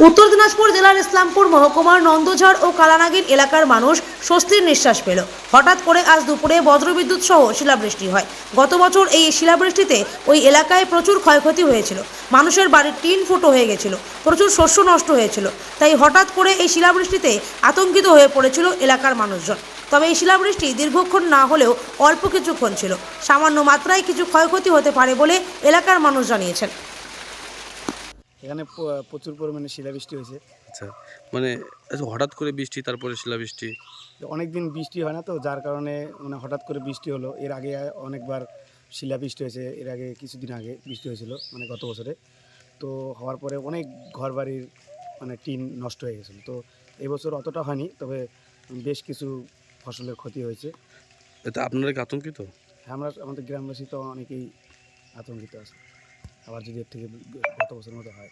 উত্তর দিনাজপুর জেলার ইসলামপুর মহকুমার নন্দঝড় ও কালানাগির এলাকার মানুষ স্বস্তির নিঃশ্বাস পেল। হঠাৎ করে আজ দুপুরে বজ্রবিদ্যুৎ সহ শিলাবৃষ্টি হয়। গত বছর এই শিলাবৃষ্টিতে ওই এলাকায় প্রচুর ক্ষয়ক্ষতি হয়েছিল। মানুষের বাড়ির টিন ফুটো হয়ে গেছিল, প্রচুর শস্য নষ্ট হয়েছিল। তাই হঠাৎ করে এই শিলাবৃষ্টিতে আতঙ্কিত হয়ে পড়েছিল এলাকার মানুষজন। তবে এই শিলাবৃষ্টি দীর্ঘক্ষণ না হলেও অল্প কিছুক্ষণ ছিল। সামান্য মাত্রায় কিছু ক্ষয়ক্ষতি হতে পারে বলে এলাকার মানুষ জানিয়েছেন। এখানে প্রচুর পরিমাণে শিলাবৃষ্টি হয়েছে। আচ্ছা, মানে হঠাৎ করে বৃষ্টি, তারপরে শিলাবৃষ্টি। অনেক দিন বৃষ্টি হয় না, তো যার কারণে মানে হঠাৎ করে বৃষ্টি হলো। এর আগে অনেকবার শিলাবৃষ্টি হয়েছে, এর আগে কিছুদিন আগে বৃষ্টি হয়েছিল মানে গত বছরে। তো হওয়ার পরে অনেক ঘরবাড়ির মানে টিন নষ্ট হয়ে গেছিলো। তো এবছর অতটা হয়নি, তবে বেশ কিছু ফসলের ক্ষতি হয়েছে। এতে আপনারা কি আতঙ্কিত? হ্যাঁ, আমাদের গ্রামবাসী তো অনেকেই আতঙ্কিত আছে, আবার যদি এর থেকে গত বছরের মতো হয়।